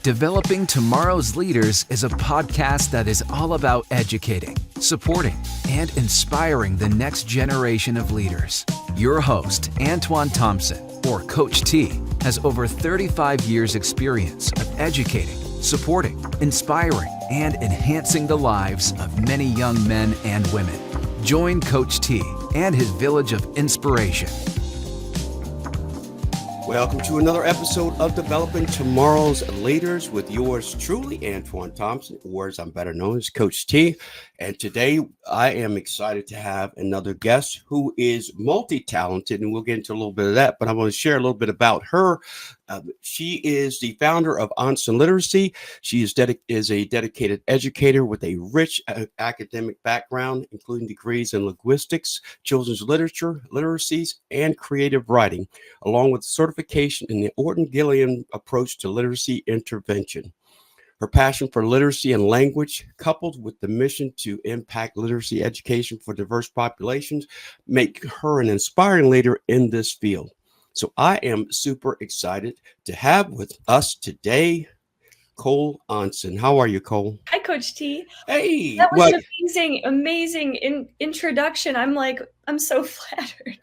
Developing Tomorrow's Leaders is a podcast that is all about educating, supporting, and inspiring the next generation of leaders. Your host, Antoine Thompson, or Coach T, has over 35 years' experience of educating, supporting, inspiring, and enhancing the lives of many young men and women. Join Coach T and his village of inspiration. Welcome to another episode of Developing Tomorrow's Leaders with yours truly, Antoine Thompson, or as I'm better known as Coach T. And today I am excited to have another guest who is multi-talented, and we'll get into a little bit of that, but I want to share a little bit about her. She is the founder of Aansen Literacy. She is a dedicated educator with a rich academic background, including degrees in linguistics, children's literature, literacies, and creative writing, along with certification in the Orton-Gillingham approach to literacy intervention. Her passion for literacy and language, coupled with the mission to impact literacy education for diverse populations, make her an inspiring leader in this field. So I am super excited to have with us today, Cole Aansen. How are you, Cole? Hi, Coach T. Hey. That was an amazing introduction. I'm so flattered.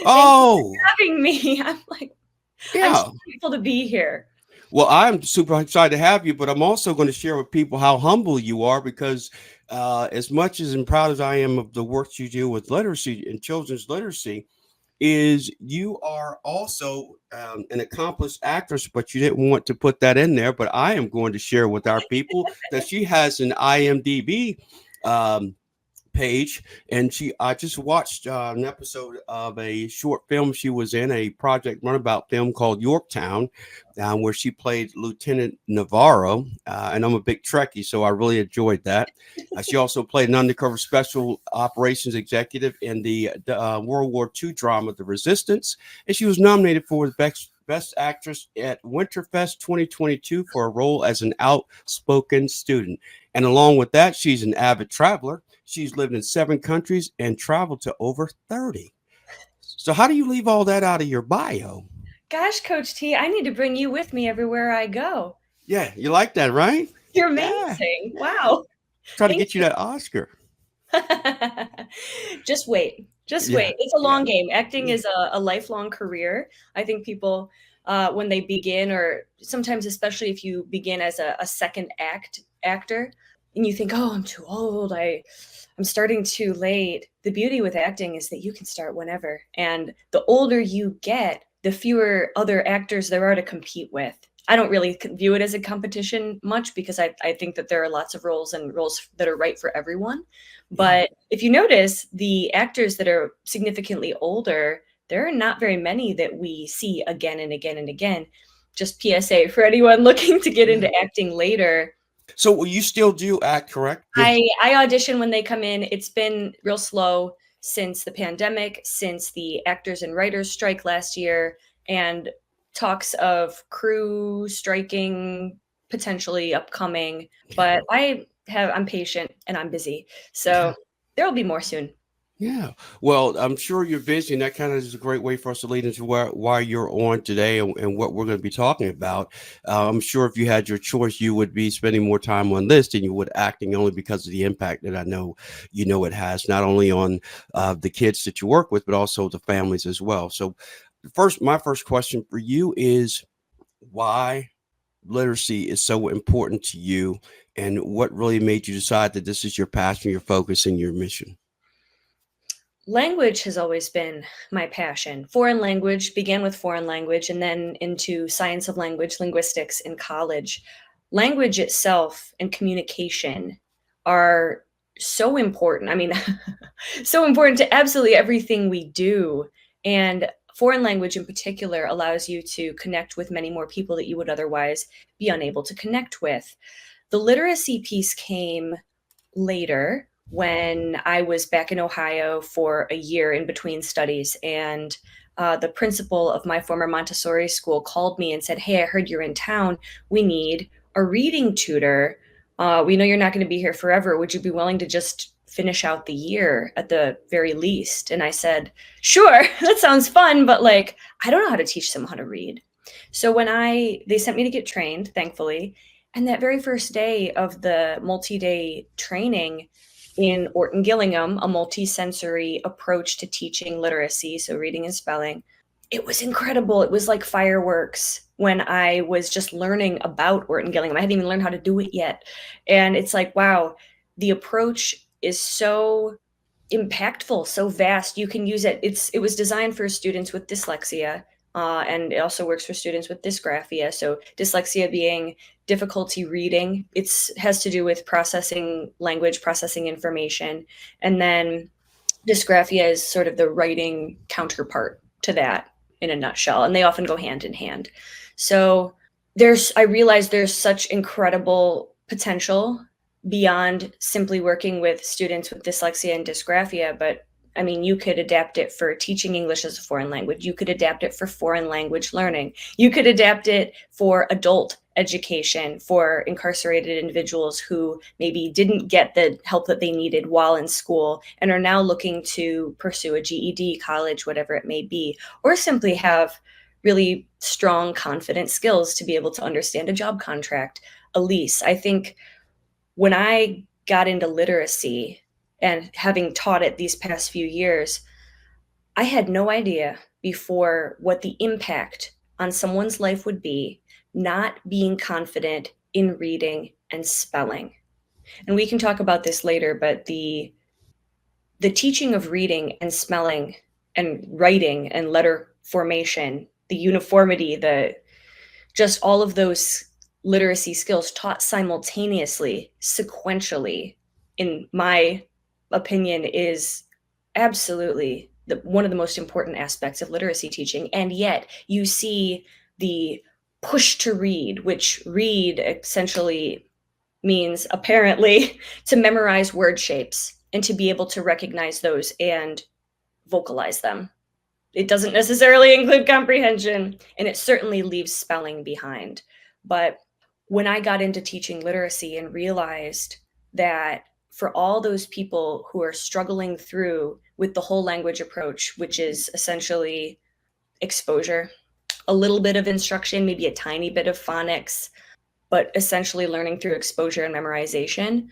Oh. Thank you for having me. I'm so grateful to be here. Well, I'm super excited to have you, but I'm also going to share with people how humble you are because as much as and proud as I am of the work you do with literacy and children's literacy, is you are also an accomplished actress, but you didn't want to put that in there. But I am going to share with our people that she has an IMDb page, and I just watched an episode of a short film she was in, a Project Runabout film called Yorktown, where she played Lieutenant Navarro, and I'm a big Trekkie, so I really enjoyed that. She also played an undercover special operations executive in the World War II drama The Resistance, and she was nominated for the Best Actress at Winterfest 2022 for a role as an outspoken student. And along with that, she's an avid traveler. She's lived in 7 countries and traveled to over 30. So how do you leave all that out of your bio? Gosh, Coach T, I need to bring you with me everywhere I go. Yeah, you like that, right? You're amazing. Yeah. Wow. Try to get you that Oscar. Just wait. Wait. It's a long game. Acting is a lifelong career. I think people, when they begin, or sometimes especially if you begin as a second actor, and you think, oh, I'm too old, I'm starting too late. The beauty with acting is that you can start whenever. And the older you get, the fewer other actors there are to compete with. I don't really view it as a competition much because I think that there are lots of roles that are right for everyone. But if you notice, the actors that are significantly older, there are not very many that we see again and again and again. Just PSA for anyone looking to get into acting later. So you still do act, correct? I audition when they come in. It's been real slow since the pandemic, since the actors and writers strike last year, and talks of crew striking potentially upcoming. But I'm patient and I'm busy. So there will be more soon. Yeah. Well, I'm sure you're busy, and that kind of is a great way for us to lead into why you're on today and what we're going to be talking about. I'm sure if you had your choice, you would be spending more time on this than you would acting, only because of the impact that I know it has, not only on the kids that you work with, but also the families as well. So my first question for you is why literacy is so important to you, and what really made you decide that this is your passion, your focus, and your mission? Language has always been my passion. Foreign language, began with foreign language and then into science of language, linguistics in college. Language itself and communication are so important. I mean, so important to absolutely everything we do. And foreign language in particular allows you to connect with many more people that you would otherwise be unable to connect with. The literacy piece came later, when I was back in Ohio for a year in between studies, and the principal of my former Montessori school called me and said, hey, I heard you're in town. We need a reading tutor. We know you're not going to be here forever. Would you be willing to just finish out the year at the very least? And I said, sure, that sounds fun, but I don't know how to teach someone how to read. So they sent me to get trained, thankfully, and that very first day of the multi-day training in Orton-Gillingham, a multi-sensory approach to teaching literacy, so reading and spelling, it was incredible. It was like fireworks when I was just learning about Orton-Gillingham. I hadn't even learned how to do it yet. And it's like, wow, the approach is so impactful, so vast. You can use it. It was designed for students with dyslexia, and it also works for students with dysgraphia. So dyslexia being difficulty reading, has to do with processing language, processing information, and then dysgraphia is sort of the writing counterpart to that in a nutshell, and they often go hand in hand. So I realize there's such incredible potential beyond simply working with students with dyslexia and dysgraphia, but I mean, you could adapt it for teaching English as a foreign language. You could adapt it for foreign language learning. You could adapt it for adult education, for incarcerated individuals who maybe didn't get the help that they needed while in school and are now looking to pursue a GED, college, whatever it may be, or simply have really strong, confident skills to be able to understand a job contract, a lease. I think when I got into literacy and having taught it these past few years, I had no idea before what the impact on someone's life would be not being confident in reading and spelling. And we can talk about this later, but the teaching of reading and spelling and writing and letter formation, the uniformity, just all of those literacy skills taught simultaneously, sequentially, in my opinion, is absolutely one of the most important aspects of literacy teaching. And yet you see the push to read, which read essentially means apparently to memorize word shapes and to be able to recognize those and vocalize them. It doesn't necessarily include comprehension, and it certainly leaves spelling behind. But when I got into teaching literacy and realized that for all those people who are struggling through with the whole language approach, which is essentially exposure, a little bit of instruction, maybe a tiny bit of phonics, but essentially learning through exposure and memorization,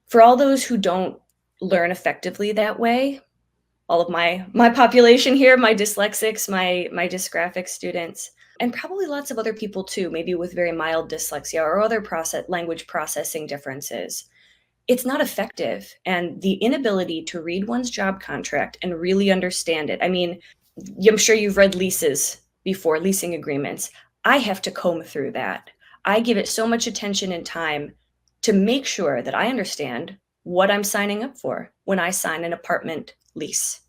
for all those who don't learn effectively that way, all of my population here, my dyslexics, my dysgraphic students, and probably lots of other people too, maybe with very mild dyslexia or other language processing differences. It's not effective. And the inability to read one's job contract and really understand it. I mean, I'm sure you've read leases before, leasing agreements. I have to comb through that. I give it so much attention and time to make sure that I understand what I'm signing up for when I sign an apartment lease.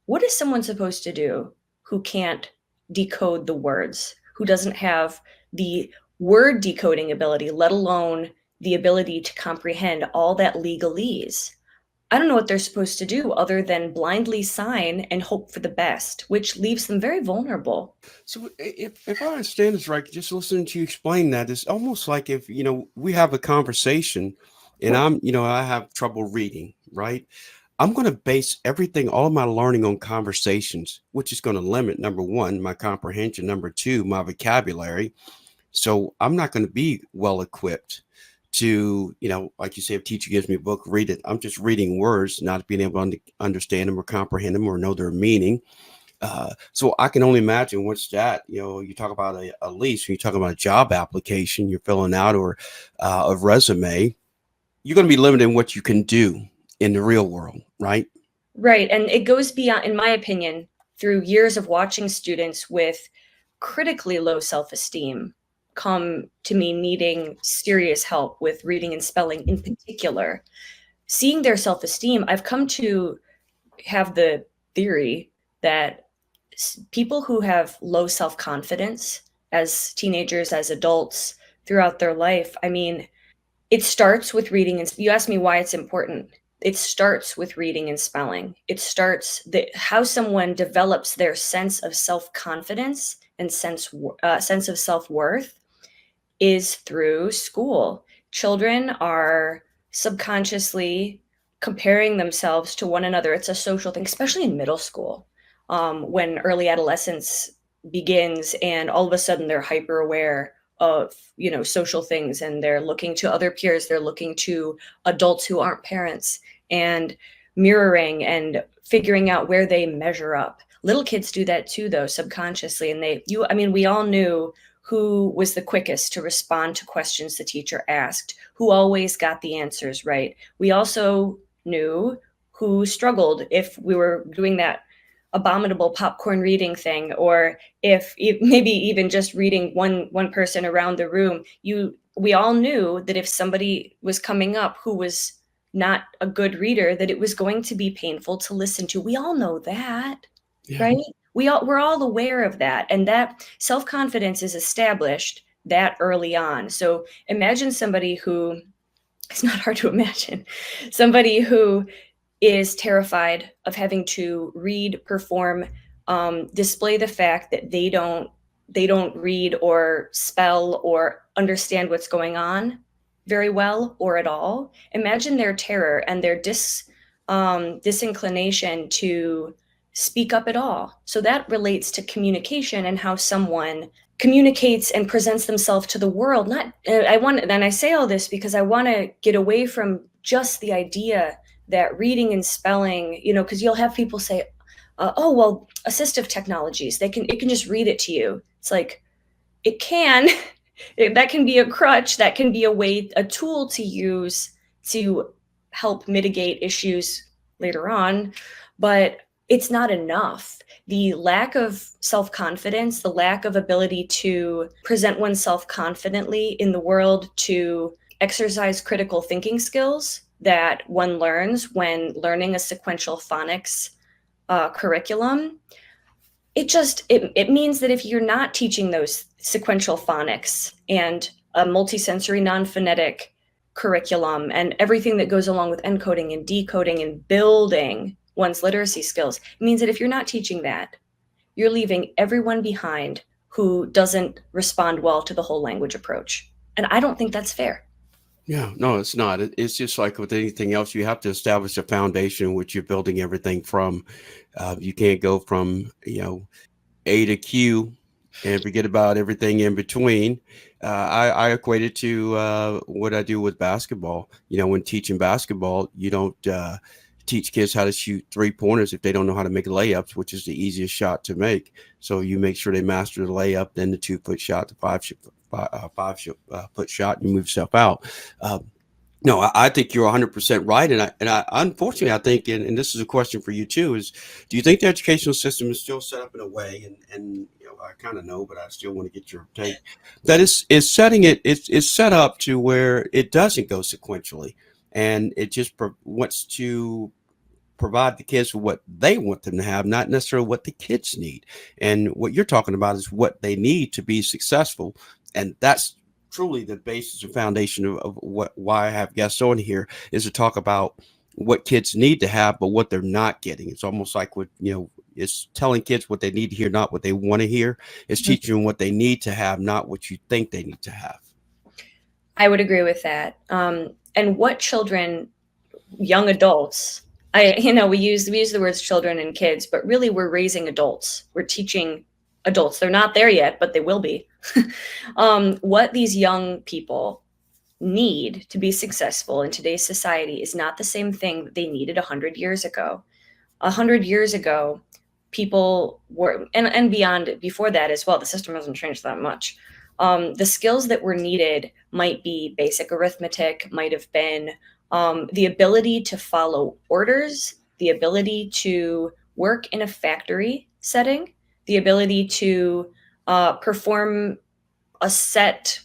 What is someone supposed to do who can't decode the words, who doesn't have the word decoding ability, let alone the ability to comprehend all that legalese? I don't know what they're supposed to do other than blindly sign and hope for the best, which leaves them very vulnerable. So if I understand this right, just listening to you explain that, it's almost like if, we have a conversation and I have trouble reading, right? I'm going to base everything, all of my learning on conversations, which is going to limit, number one, my comprehension, number two, my vocabulary. So I'm not going to be well equipped to, like you say, if a teacher gives me a book, read it. I'm just reading words, not being able to understand them or comprehend them or know their meaning. So I can only imagine what's that, you talk about a lease, when you talk about a job application you're filling out or a resume, you're going to be limited in what you can do in the real world, right? Right. And it goes beyond, in my opinion, through years of watching students with critically low self-esteem come to me needing serious help with reading and spelling in particular. Seeing their self-esteem, I've come to have the theory that people who have low self-confidence as teenagers, as adults, throughout their life, I mean, it starts with reading. And you asked me why it's important. It starts with reading and spelling. It starts how someone develops their sense of self-confidence and sense of self-worth is through school. Children are subconsciously comparing themselves to one another. It's a social thing, especially in middle school, when early adolescence begins, and all of a sudden they're hyper aware of, social things, and they're looking to other peers, they're looking to adults who aren't parents, and mirroring and figuring out where they measure up. Little kids do that too, though, subconsciously. And we all knew who was the quickest to respond to questions the teacher asked, who always got the answers right. We also knew who struggled if we were doing that abominable popcorn reading thing, or if maybe even just reading one person around the room. We all knew that if somebody was coming up who was not a good reader, that it was going to be painful to listen to. We all know that, Yeah. right? We're all aware of that, and that self-confidence is established that early on. So imagine somebody who, it's not hard to imagine, somebody who is terrified of having to read, perform, display the fact that they don't read or spell or understand what's going on very well or at all. Imagine their terror and their disinclination to speak up at all. So that relates to communication and how someone communicates and presents themselves to the world. And I say all this because I want to get away from just the idea that reading and spelling, because you'll have people say, oh, well, assistive technologies, it can just read it to you. It's like, it can, that can be a crutch, that can be a tool to use to help mitigate issues later on, but it's not enough. The lack of self-confidence, the lack of ability to present oneself confidently in the world, to exercise critical thinking skills that one learns when learning a sequential phonics curriculum, it means that if you're not teaching those sequential phonics and a multisensory non-phonetic curriculum and everything that goes along with encoding and decoding and building one's literacy skills, it means that if you're not teaching that, you're leaving everyone behind who doesn't respond well to the whole language approach. And I don't think that's fair. Yeah, no, it's not. It's just like with anything else, you have to establish a foundation which you're building everything from. You can't go from, A to Q and forget about everything in between. I equate it to what I do with basketball. When teaching basketball, you don't teach kids how to shoot 3-pointers if they don't know how to make layups, which is the easiest shot to make. So you make sure they master the layup, then the 2-foot shot, the 5-foot shot, and you move yourself out. No, I think you're 100% right. And I unfortunately, I think, and this is a question for you too, is do you think the educational system is still set up in a way, and I kind of know, but I still want to get your take, that is set up to where it doesn't go sequentially, and it just wants to provide the kids with what they want them to have, not necessarily what the kids need. And what you're talking about is what they need to be successful. And that's truly the basis and foundation of why I have guests on here, is to talk about what kids need to have, but what they're not getting. It's almost like it's telling kids what they need to hear, not what they want to hear. It's teaching them what they need to have, not what you think they need to have. I would agree with that. And what children, young adults, we use the words children and kids, but really we're raising adults. We're teaching adults. They're not there yet, but they will be. What these young people need to be successful in today's society is not the same thing that they needed 100 years ago. 100 years ago, people were, and beyond, before that as well, the system hasn't changed that much. The skills that were needed might be basic arithmetic, might have been the ability to follow orders, the ability to work in a factory setting, the ability to perform a set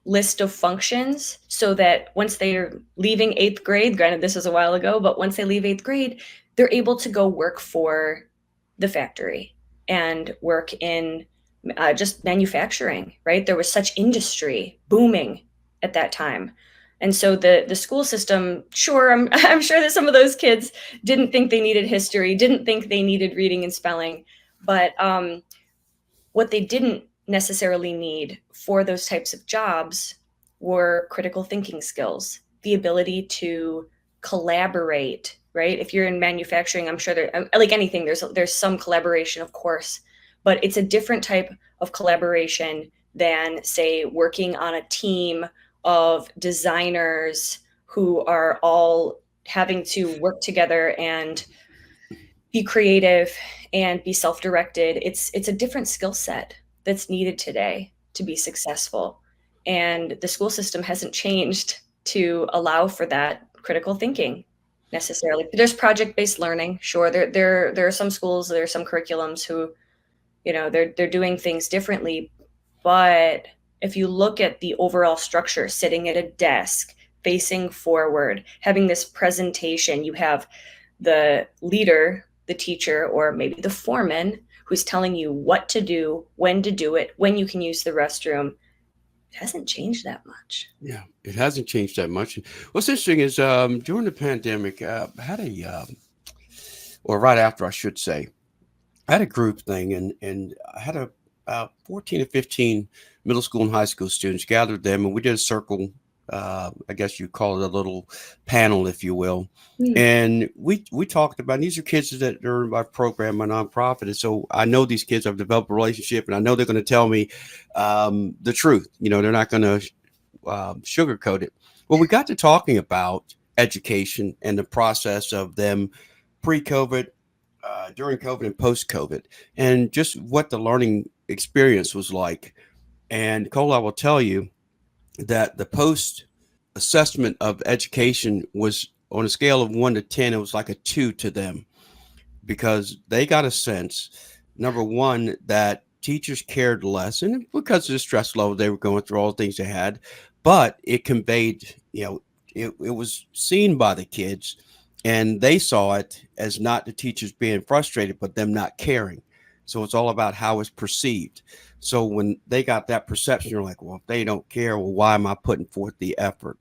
list of functions, so that once they're leaving 8th grade, granted this is a while ago, but once they leave 8th grade, they're able to go work for the factory and work in just manufacturing, right? There was such industry booming at that time. And so the school system, sure, I'm sure that some of those kids didn't think they needed history, didn't think they needed reading and spelling, but what they didn't necessarily need for those types of jobs were critical thinking skills, the ability to collaborate, right? If you're in manufacturing, I'm sure like anything, there's some collaboration, of course, but it's a different type of collaboration than, say, working on a team of designers who are all having to work together and be creative and be self-directed. It's a different skill set that's needed today to be successful. And the school system hasn't changed to allow for that critical thinking necessarily. There's project-based learning. Sure, there are some schools, there are some curriculums who, they're doing things differently. But if you look at the overall structure, sitting at a desk, facing forward, having this presentation, you have the leader, the teacher, or maybe the foreman who's telling you what to do, when to do it, when you can use the restroom. It hasn't changed that much. Yeah, it hasn't changed that much. What's interesting is during the pandemic, I had or right after, I should say, I had a group thing, and I had about 14 or 15 middle school and high school students, gathered them, and we did a circle. I guess you call it a little panel, if you will. And we talked about, and these are kids that are in my program, my nonprofit. And so I know these kids, I've developed a relationship, and I know they're going to tell me the truth. They're not going to sugarcoat it. Well, we got to talking about education and the process of them pre-COVID, during COVID, and post-COVID, and just what the learning experience was like. And Cole, I will tell you that the post assessment of education was, on a scale of 1 to 10, it was like a 2 to them, because they got a sense, number one, that teachers cared less, and because of the stress level they were going through, all the things they had, but it conveyed, it was seen by the kids, and they saw it as not the teachers being frustrated, but them not caring. So it's all about how it's perceived. So when they got that perception, you're like, well, if they don't care, well, why am I putting forth the effort?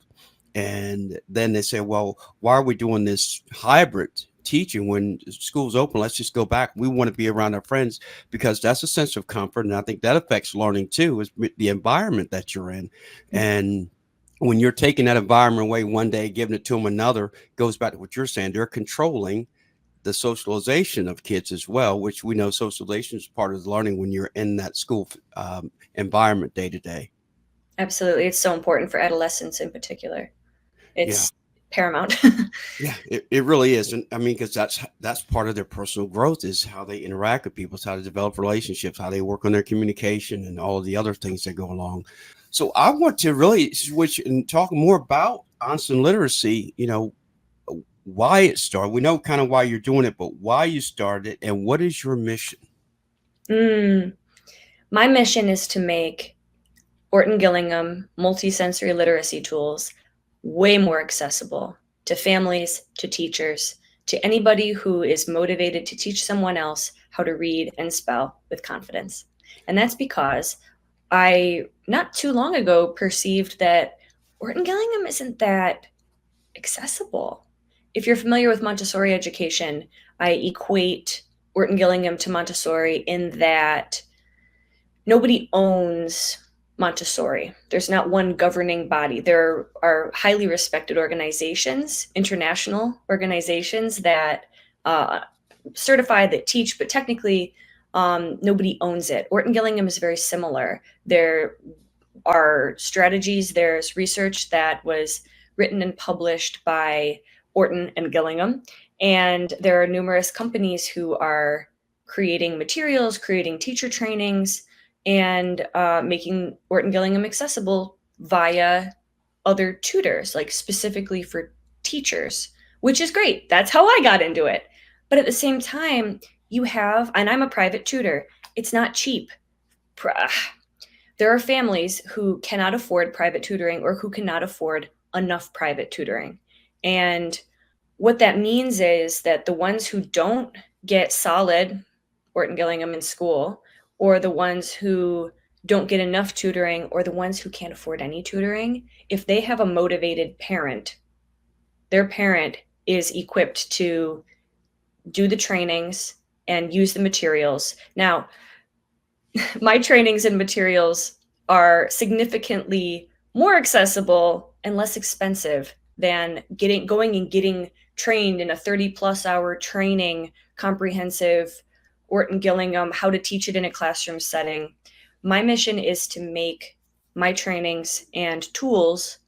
And then they say, well, why are we doing this hybrid teaching when school's open? Let's just go back. We want to be around our friends, because that's a sense of comfort. And I think that affects learning too, is the environment that you're in. And when you're taking that environment away one day, giving it to them another, goes back to what you're saying. They're controlling the socialization of kids as well, which we know socialization is part of the learning when you're in that school environment day to day. Absolutely. It's so important for adolescents in particular. It's paramount. Yeah, it really is. And I mean, because that's part of their personal growth, is how they interact with people, how to develop relationships, how they work on their communication, and all of the other things that go along. So I want to really switch and talk more about Aansen Literacy, why it started. We know kind of why you're doing it, but why you started it, and what is your mission? My mission is to make Orton-Gillingham multisensory literacy tools way more accessible to families, to teachers, to anybody who is motivated to teach someone else how to read and spell with confidence. And that's because I, not too long ago, perceived that Orton-Gillingham isn't that accessible. If you're familiar with Montessori education, I equate Orton-Gillingham to Montessori in that nobody owns Montessori. There's not one governing body. There are highly respected organizations, international organizations that certify, that teach, but technically nobody owns it. Orton-Gillingham is very similar. There are strategies, there's research that was written and published by Orton and Gillingham, and there are numerous companies who are creating materials, creating teacher trainings, and making Orton-Gillingham accessible via other tutors, like specifically for teachers, which is great. That's how I got into it. But at the same time, you have, and I'm a private tutor, it's not cheap. There are families who cannot afford private tutoring, or who cannot afford enough private tutoring. And what that means is that the ones who don't get solid Orton-Gillingham in school, or the ones who don't get enough tutoring, or the ones who can't afford any tutoring, if they have a motivated parent, their parent is equipped to do the trainings and use the materials. Now, my trainings and materials are significantly more accessible and less expensive than going and getting trained in a 30+ hour training, comprehensive Orton-Gillingham, how to teach it in a classroom setting. My mission is to make my trainings and tools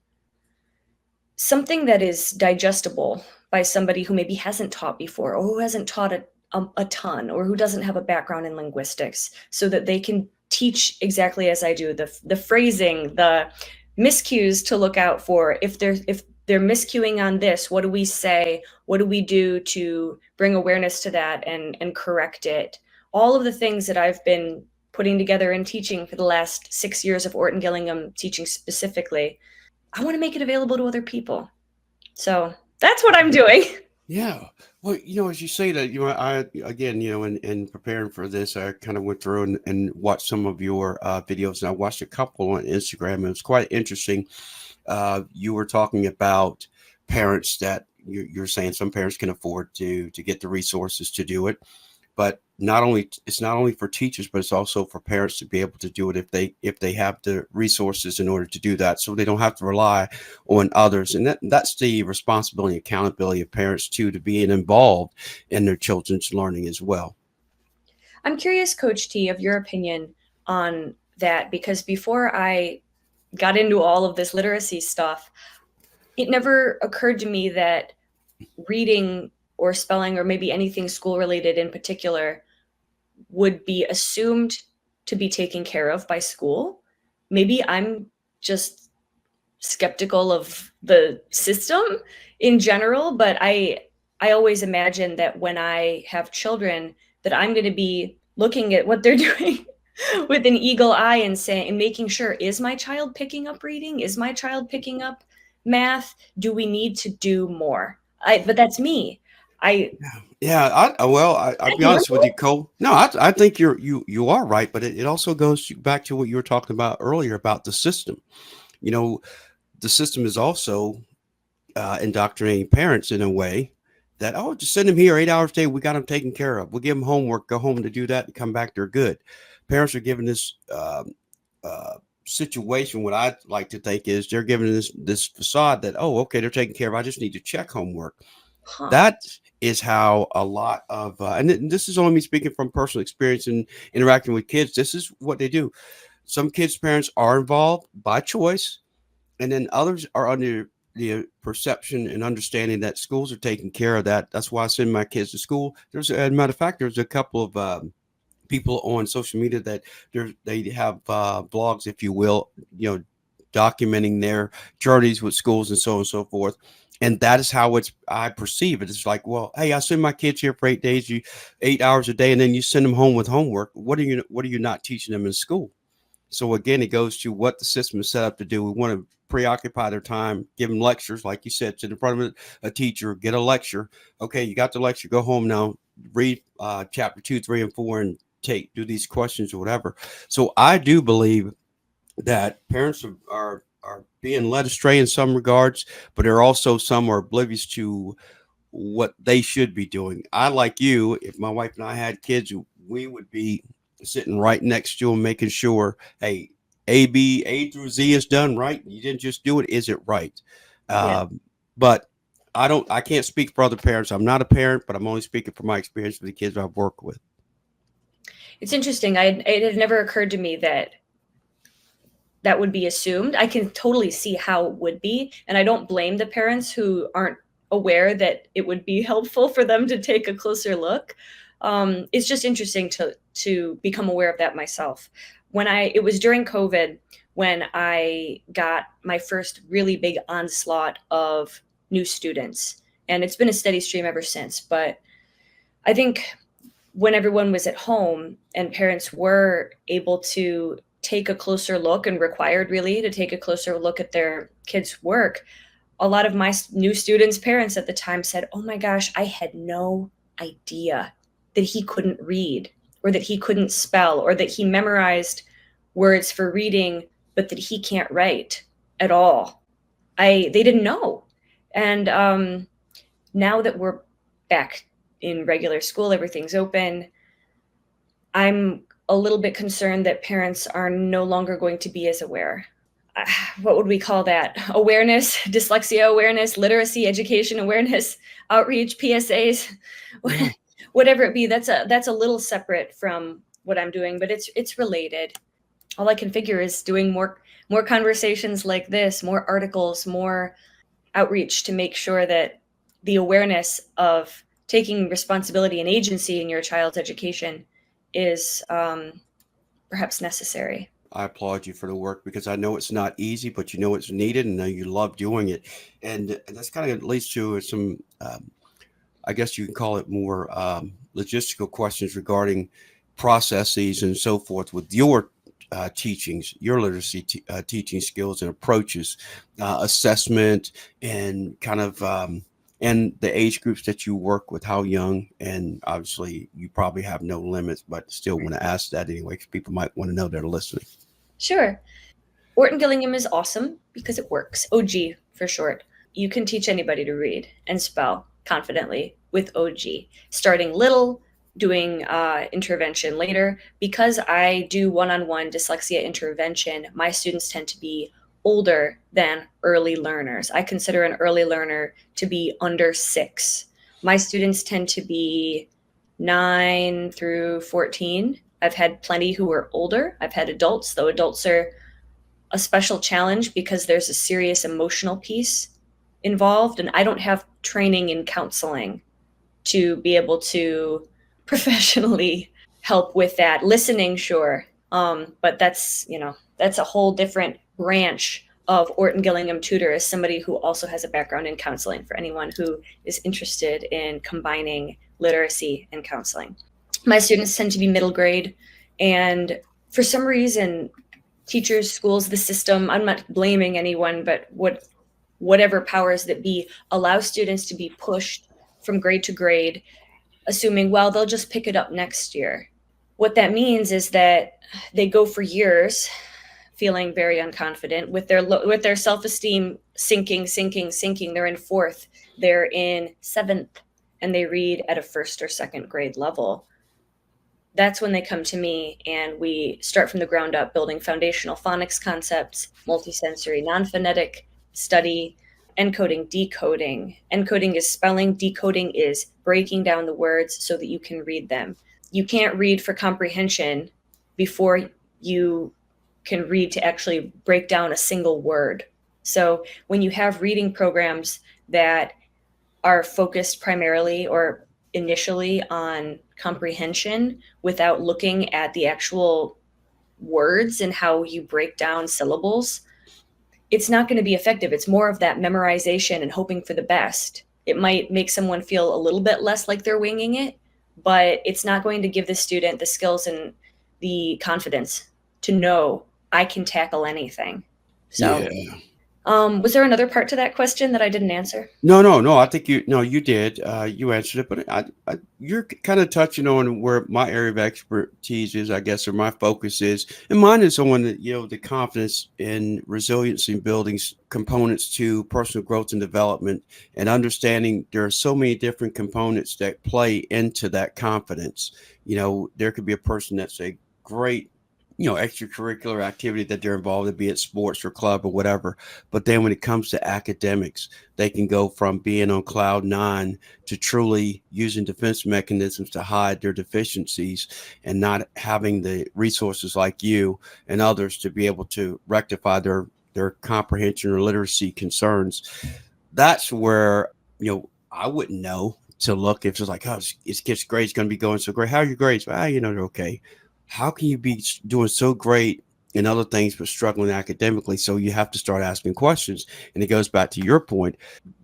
something that is digestible by somebody who maybe hasn't taught before, or who hasn't taught a ton, or who doesn't have a background in linguistics, so that they can teach exactly as I do, the phrasing, the miscues to look out for. If they're miscuing on this, what do we say? What do we do to bring awareness to that and correct it? All of the things that I've been putting together and teaching for the last 6 years of Orton-Gillingham teaching specifically, I want to make it available to other people. So that's what I'm doing. Yeah. Well, as you say that, I, again, in preparing for this, I kind of went through and watched some of your videos, and I watched a couple on Instagram, and it was quite interesting. You were talking about parents that you're saying some parents can afford to get the resources to do it, but it's not only for teachers, but it's also for parents to be able to do it if they have the resources in order to do that, so they don't have to rely on others. And that's the responsibility and accountability of parents too, to being involved in their children's learning as well. I'm curious, Coach T, of your opinion on that, because before I got into all of this literacy stuff, it never occurred to me that reading or spelling, or maybe anything school related in particular, would be assumed to be taken care of by school. Maybe I'm just skeptical of the system in general, but I always imagine that when I have children, that I'm going to be looking at what they're doing with an eagle eye and making sure, is my child picking up reading? Is my child picking up math? Do we need to do more? But that's me. Yeah, I'll be honest with you, Cole. No, I think you are right, but it also goes back to what you were talking about earlier about the system. The system is also indoctrinating parents in a way that, just send them here 8 hours a day. We got them taken care of. We'll give them homework, go home to do that, and come back. They're good. Parents are given this situation. What I like to think is they're given this facade that, okay, they're taken care of. I just need to check homework. Huh. That is how a lot of, and this is only me speaking from personal experience and interacting with kids. This is what they do. Some kids' parents are involved by choice, and then others are under the perception and understanding that schools are taking care of that. That's why I send my kids to school. As a matter of fact, there's a couple of people on social media that they have blogs, if you will, documenting their journeys with schools and so on and so forth. And that is how I perceive it. It's like, well, hey, I send my kids here for 8 days, 8 hours a day, and then you send them home with homework. What are you not teaching them in school? So again, it goes to what the system is set up to do. We want to preoccupy their time, give them lectures, like you said, sit in front of a teacher, get a lecture. Okay, you got the lecture, go home now, read chapter 2, 3, and 4, and do these questions or whatever. So I do believe that parents are being led astray in some regards, but there are also some are oblivious to what they should be doing. I, like you, if my wife and I had kids, we would be sitting right next to them, making sure, hey, A through Z is done right. You didn't just do it. Is it right? Yeah. But I can't speak for other parents. I'm not a parent, but I'm only speaking from my experience with the kids I've worked with. It's interesting. It had never occurred to me that would be assumed. I can totally see how it would be. And I don't blame the parents who aren't aware that it would be helpful for them to take a closer look. It's just interesting to become aware of that myself. It was during COVID when I got my first really big onslaught of new students. And it's been a steady stream ever since. But I think when everyone was at home and parents were able to take a closer look, and required really to take a closer look at their kids' work, a lot of my new students' parents at the time said, oh my gosh, I had no idea that he couldn't read, or that he couldn't spell, or that he memorized words for reading, but that he can't write at all. They didn't know. And now that we're back in regular school, everything's open, I'm a little bit concerned that parents are no longer going to be as aware. What would we call that? Awareness, dyslexia awareness, literacy, education awareness, outreach, PSAs. whatever it be, that's a little separate from what I'm doing, but it's related. All I can figure is doing more conversations like this, more articles, more outreach to make sure that the awareness of taking responsibility and agency in your child's education is perhaps necessary. I applaud you for the work because I know it's not easy, but you know it's needed and you love doing it. And that's kind of leads to some, I guess you can call it more logistical questions regarding processes and so forth with your teachings, your literacy teaching skills and approaches, assessment, and kind of and the age groups that you work with, how young. And obviously, you probably have no limits, but still want to ask that anyway, because people might want to know that are listening. Sure. Orton-Gillingham is awesome because it works. OG for short. You can teach anybody to read and spell confidently with OG, starting little, doing intervention later. Because I do one-on-one dyslexia intervention, my students tend to be older than early learners. I consider an early learner to be under 6. My students tend to be 9 through 14. I've had plenty who are older. I've had adults, though adults are a special challenge because there's a serious emotional piece involved, and I don't have training in counseling to be able to professionally help with that. Listening, sure, but that's a whole different branch of Orton-Gillingham tutor, as somebody who also has a background in counseling, for anyone who is interested in combining literacy and counseling. My students tend to be middle grade, and for some reason, teachers, schools, the system, I'm not blaming anyone, but whatever powers that be, allow students to be pushed from grade to grade, assuming, well, they'll just pick it up next year. What that means is that they go for years feeling very unconfident with their self-esteem sinking. They're in 4th, they're in 7th, and they read at a 1st or 2nd grade level. That's when they come to me and we start from the ground up, building foundational phonics concepts, multisensory, non-phonetic study, encoding, decoding. Encoding is spelling, decoding is breaking down the words so that you can read them. You can't read for comprehension before you can read to actually break down a single word. So when you have reading programs that are focused primarily or initially on comprehension without looking at the actual words and how you break down syllables, it's not going to be effective. It's more of that memorization and hoping for the best. It might make someone feel a little bit less like they're winging it, but it's not going to give the student the skills and the confidence to know I can tackle anything. So Yeah. was there another part to that question that I didn't answer? No. I think you did. You answered it, but you're kind of touching on where my area of expertise is, I guess, or my focus is, and mine is on the confidence and resilience in building components to personal growth and development, and understanding there are so many different components that play into that confidence. There could be a person that's a great extracurricular activity that they're involved in, be it sports or club or whatever. But then when it comes to academics, they can go from being on cloud 9 to truly using defense mechanisms to hide their deficiencies and not having the resources like you and others to be able to rectify their comprehension or literacy concerns. That's where, I wouldn't know to look if it's like, oh, it's kids' grades going to be going so great. How are your grades? Well, they're okay. How can you be doing so great in other things but struggling academically? So you have to start asking questions. And it goes back to your point.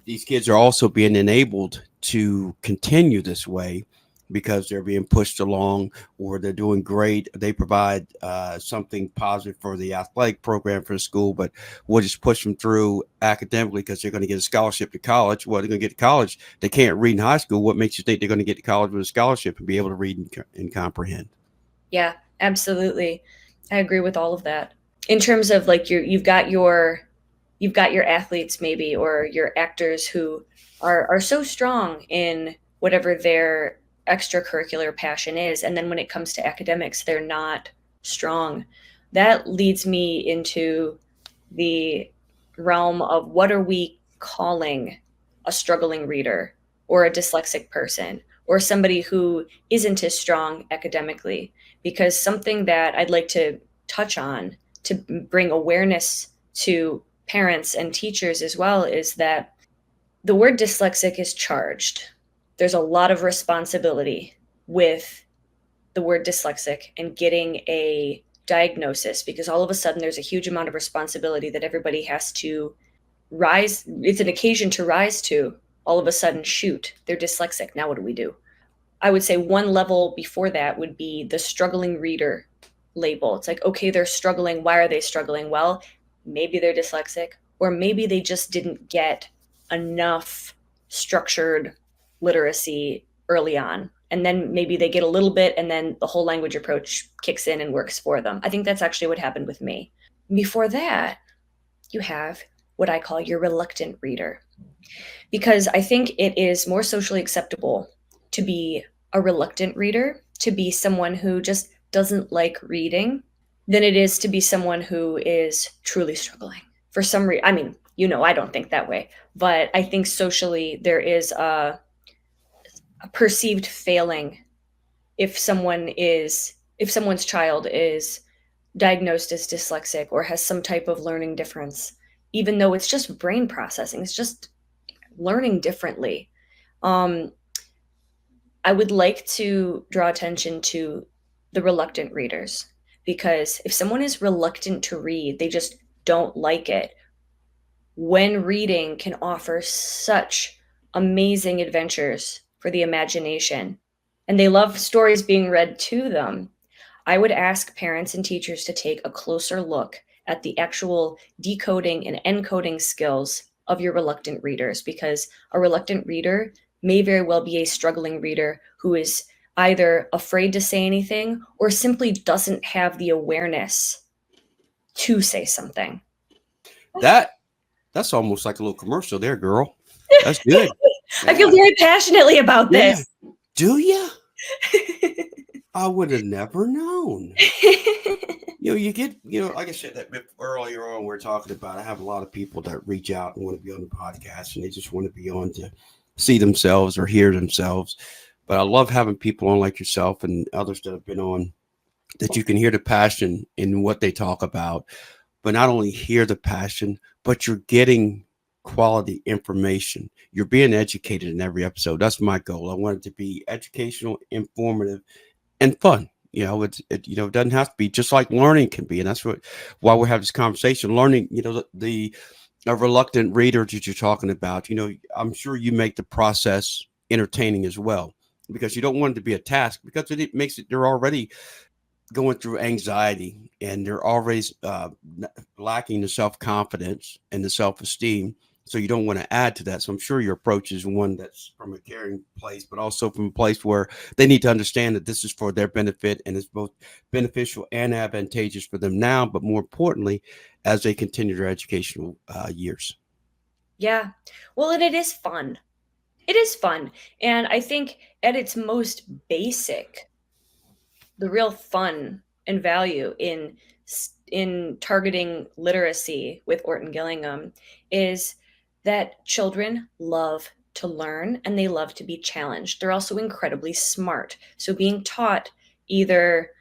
These kids are also being enabled to continue this way because they're being pushed along, or they're doing great. They provide something positive for the athletic program for the school, but we'll just push them through academically because they're going to get a scholarship to college. Well, they're going to get to college. They can't read in high school. What makes you think they're going to get to college with a scholarship and be able to read and comprehend? Yeah, absolutely. I agree with all of that. In terms of like you've got your athletes maybe, or your actors who are so strong in whatever their extracurricular passion is, and then when it comes to academics, they're not strong. That leads me into the realm of what are we calling a struggling reader or a dyslexic person or somebody who isn't as strong academically. Because something that I'd like to touch on to bring awareness to parents and teachers as well is that the word dyslexic is charged. There's a lot of responsibility with the word dyslexic and getting a diagnosis, because all of a sudden there's a huge amount of responsibility that everybody has to rise. It's an occasion to rise to. All of a sudden, shoot, they're dyslexic. Now what do we do? I would say one level before that would be the struggling reader label. It's like, okay, they're struggling. Why are they struggling? Well, maybe they're dyslexic, or maybe they just didn't get enough structured literacy early on. And then maybe they get a little bit, and then the whole language approach kicks in and works for them. I think that's actually what happened with me. Before that, you have what I call your reluctant reader, because I think it is more socially acceptable to be a reluctant reader, to be someone who just doesn't like reading, than it is to be someone who is truly struggling for some reason. I mean, I don't think that way, but I think socially there is a perceived failing if someone's child is diagnosed as dyslexic or has some type of learning difference, even though it's just brain processing, it's just learning differently. I would like to draw attention to the reluctant readers, because if someone is reluctant to read, they just don't like it. When reading can offer such amazing adventures for the imagination, and they love stories being read to them, I would ask parents and teachers to take a closer look at the actual decoding and encoding skills of your reluctant readers, because a reluctant reader may very well be a struggling reader who is either afraid to say anything or simply doesn't have the awareness to say something. That's almost like a little commercial there, girl. That's good. I feel very passionately about this. Do you? I would have never known. You get, like I said that earlier on, we were talking about, I have a lot of people that reach out and want to be on the podcast, and they just want to be on to see themselves or hear themselves. But I love having people on like yourself and others that have been on, that you can hear the passion in what they talk about, but not only hear the passion, but you're getting quality information. You're being educated in every episode. That's my goal. I want it to be educational, informative, and fun. It doesn't have to be, just like learning can be. And that's why we have this conversation. Learning, the reluctant reader that you're talking about, I'm sure you make the process entertaining as well, because you don't want it to be a task, because it makes it, they're already going through anxiety, and they're always lacking the self-confidence and the self-esteem. So you don't want to add to that. So I'm sure your approach is one that's from a caring place, but also from a place where they need to understand that this is for their benefit, and it's both beneficial and advantageous for them now, but more importantly, as they continue their educational years. Yeah. Well, and it is fun. It is fun. And I think at its most basic, the real fun and value in targeting literacy with Orton-Gillingham is that children love to learn and they love to be challenged. They're also incredibly smart. So being taught, either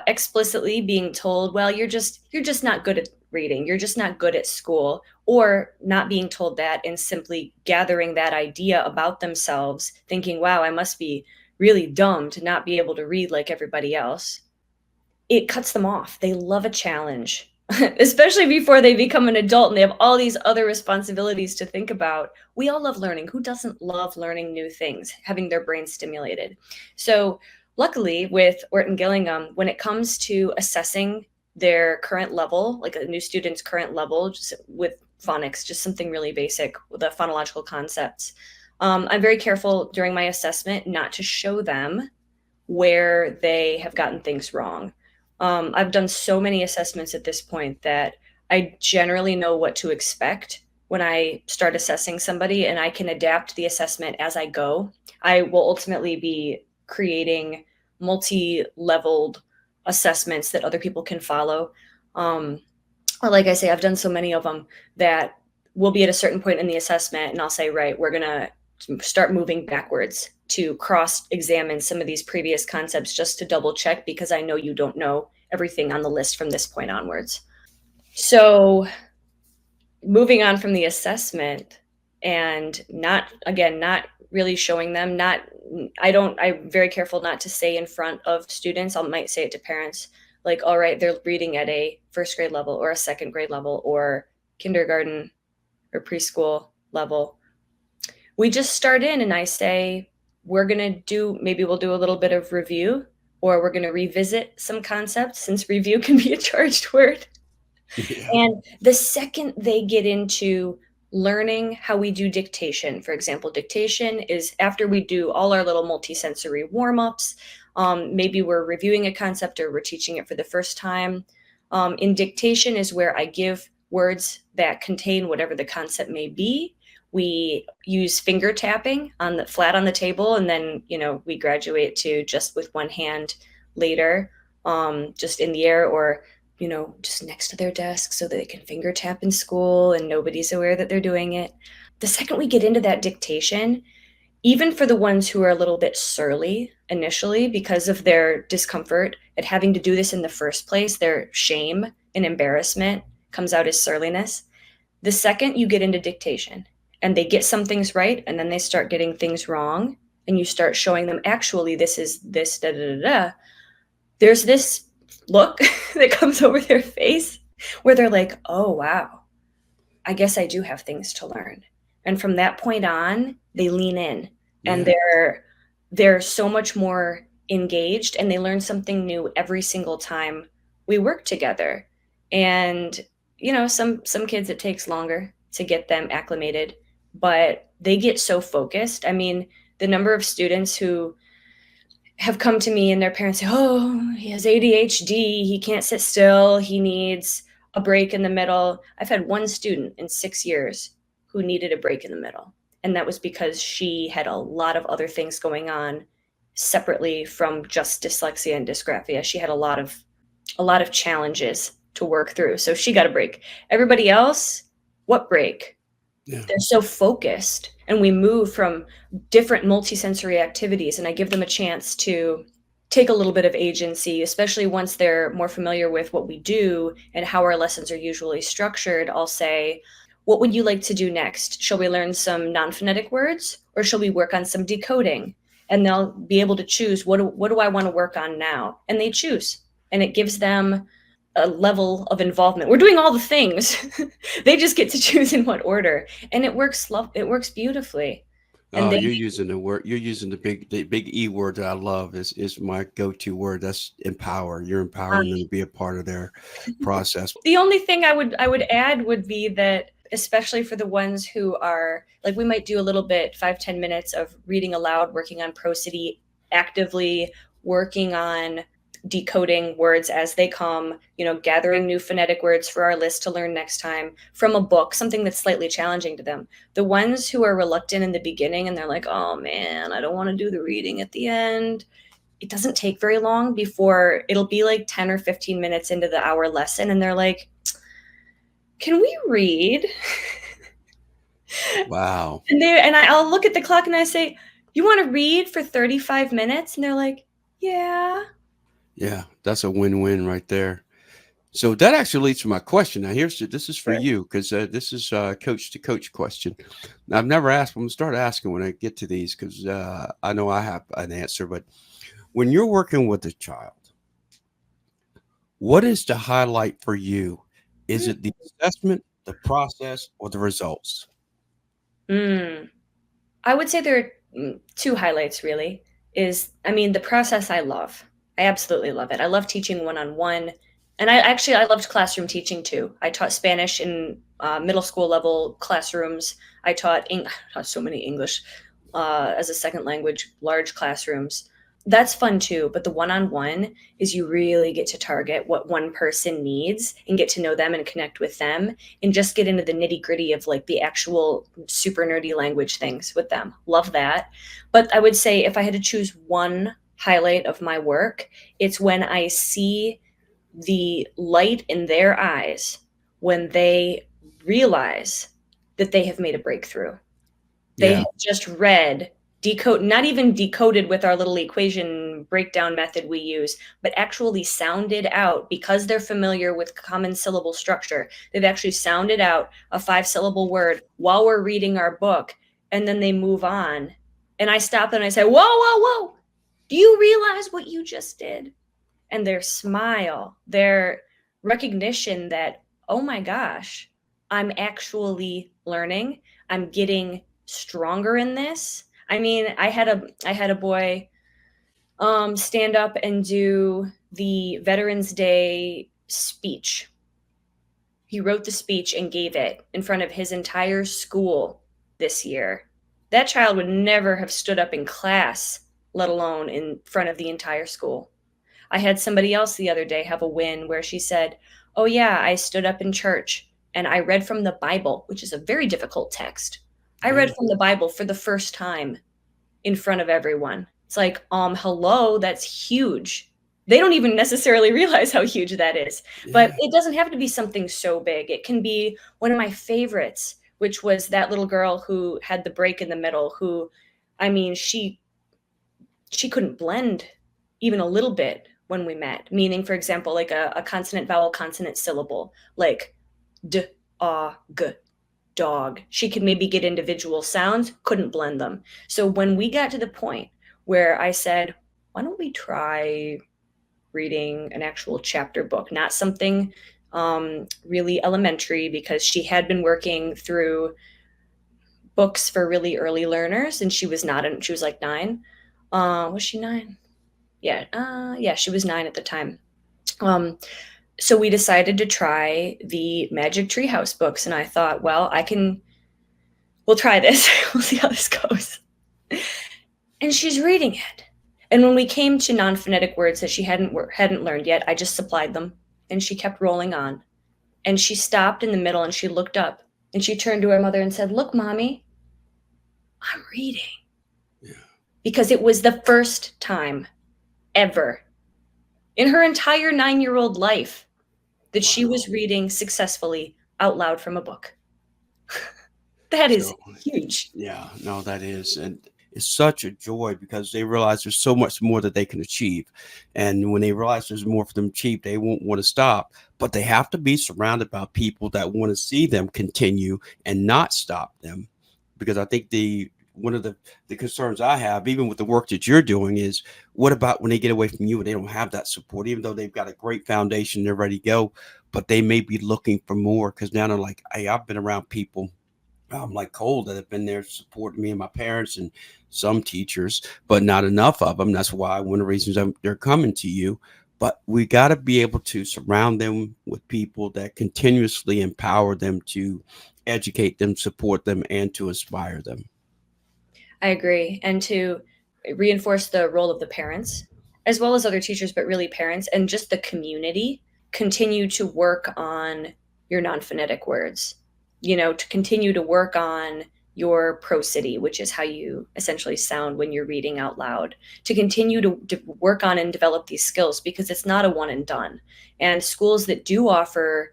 explicitly being told, well, you're just not good at reading, you're just not good at school, or not being told that and simply gathering that idea about themselves, thinking, wow, I must be really dumb to not be able to read like everybody else. It cuts them off. They love a challenge. Especially before they become an adult and they have all these other responsibilities to think about. We all love learning. Who doesn't love learning new things, having their brain stimulated? So luckily with Orton-Gillingham, when it comes to assessing their current level, like a new student's current level, just with phonics, just something really basic, the phonological concepts, I'm very careful during my assessment not to show them where they have gotten things wrong. I've done so many assessments at this point that I generally know what to expect when I start assessing somebody, and I can adapt the assessment as I go. I will ultimately be creating multi-leveled assessments that other people can follow. Like I say, I've done so many of them that we'll be at a certain point in the assessment and I'll say, right, we're going to start moving backwards to cross-examine some of these previous concepts just to double check, because I know you don't know everything on the list from this point onwards. So moving on from the assessment and not really showing them, I'm very careful not to say in front of students. I might say it to parents, like, all right, they're reading at a first grade level or a second grade level or kindergarten or preschool level. We just start in and I say, we'll do a little bit of review, or we're going to revisit some concepts, since review can be a charged word. Yeah. And the second they get into learning how we do dictation, for example, dictation is after we do all our little multisensory warm-ups. Maybe we're reviewing a concept or we're teaching it for the first time. In dictation is where I give words that contain whatever the concept may be. We use finger tapping flat on the table, and then, we graduate to just with one hand later, just in the air, or just next to their desk so that they can finger tap in school and nobody's aware that they're doing it. The second we get into that dictation, even for the ones who are a little bit surly initially because of their discomfort at having to do this in the first place, their shame and embarrassment comes out as surliness. The second you get into dictation and they get some things right and then they start getting things wrong, and you start showing them, actually, this is this, da da da da, there's this look that comes over their face where they're like, oh, wow, I guess I do have things to learn. And from that point on, they lean in, and they're so much more engaged, and they learn something new every single time we work together. And, some kids, it takes longer to get them acclimated, but they get so focused. I mean, the number of students who have come to me and their parents say, oh, he has ADHD, he can't sit still, he needs a break in the middle. I've had one student in 6 years who needed a break in the middle. And that was because she had a lot of other things going on separately from just dyslexia and dysgraphia. She had a lot of challenges to work through. So she got a break. Everybody else, what break? Yeah. They're so focused, and we move from different multisensory activities, and I give them a chance to take a little bit of agency, especially once they're more familiar with what we do and how our lessons are usually structured. I'll say, what would you like to do next? Shall we learn some non-phonetic words, or shall we work on some decoding? And they'll be able to choose, what do I want to work on now? And they choose, and it gives them a level of involvement. We're doing all the things. They just get to choose in what order, and it works beautifully. And you're using the big E word that I love is my go-to word. That's empower. You're empowering them to be a part of their process. The only thing I would add would be that, especially for the ones who are like, we might do a little bit, 5-10 minutes of reading aloud, working on prosody, actively working on decoding words as they come, gathering new phonetic words for our list to learn next time from a book, something that's slightly challenging to them. The ones who are reluctant in the beginning and they're like, oh man, I don't want to do the reading at the end, it doesn't take very long before it'll be like 10 or 15 minutes into the hour lesson, and they're like, can we read? Wow. And I'll look at the clock and I say, you want to read for 35 minutes? And they're like, yeah. Yeah, that's a win-win right there. So that actually leads to my question. Now, this is for you, because this is a coach to coach question. Now, I've never asked. I'm going to start asking when I get to these, because I know I have an answer. But when you're working with a child, what is the highlight for you? Is it the assessment, the process, or the results? I would say there are two highlights, really. The process I love. I absolutely love it. I love teaching one-on-one. And I loved classroom teaching too. I taught Spanish in middle school level classrooms. I taught so many English as a second language, large classrooms. That's fun too. But the one-on-one is you really get to target what one person needs and get to know them and connect with them and just get into the nitty-gritty of like the actual super nerdy language things with them. Love that. But I would say if I had to choose one highlight of my work, it's when I see the light in their eyes when they realize that they have made a breakthrough. They Yeah. had just read, not even decoded with our little equation breakdown method we use, but actually sounded out, because they're familiar with common syllable structure. They've actually sounded out a 5-syllable word while we're reading our book, and then they move on. And I stop them and I say, whoa, whoa, whoa. Do you realize what you just did? And their smile, their recognition that, oh my gosh, I'm actually learning. I'm getting stronger in this. I mean, I had a boy stand up and do the Veterans Day speech. He wrote the speech and gave it in front of his entire school this year. That child would never have stood up in class, let alone in front of the entire school. I had somebody else the other day have a win where she said, oh yeah, I stood up in church and I read from the Bible, which is a very difficult text. I read from the Bible for the first time in front of everyone. It's like, hello, that's huge. They don't even necessarily realize how huge that is. But it doesn't have to be something so big. It can be one of my favorites, which was that little girl who had the break in the middle, who, I mean, she couldn't blend even a little bit when we met. Meaning, for example, like a consonant, vowel, consonant syllable, like d, g, dog. She could maybe get individual sounds, couldn't blend them. So when we got to the point where I said, why don't we try reading an actual chapter book, not something really elementary, because she had been working through books for really early learners, and she was like 9. Was she 9? Yeah, she was 9 at the time. So we decided to try the Magic Treehouse books, and I thought, well, we'll try this. We'll see how this goes. And she's reading it. And when we came to non-phonetic words that she hadn't learned yet, I just supplied them, and she kept rolling on. And she stopped in the middle and she looked up and she turned to her mother and said, look, Mommy, I'm reading. Yeah. Because it was the first time ever in her entire 9-year-old life that she was reading successfully out loud from a book. That is huge. Yeah, no, that is. And it's such a joy because they realize there's so much more that they can achieve. And when they realize there's more for them to achieve, they won't want to stop. But they have to be surrounded by people that want to see them continue and not stop them. Because I think one of the concerns I have, even with the work that you're doing, is what about when they get away from you and they don't have that support, even though they've got a great foundation, they're ready to go, but they may be looking for more because now they're like, hey, I've been around people like Cole that have been there supporting me and my parents and some teachers, but not enough of them. That's why one of the reasons they're coming to you. But we got to be able to surround them with people that continuously empower them to educate them, support them, and to inspire them. I agree. And to reinforce the role of the parents, as well as other teachers, but really parents and just the community, continue to work on your non-phonetic words, to continue to work on your prosody, which is how you essentially sound when you're reading out loud, to continue to work on and develop these skills, because it's not a one and done. And schools that do offer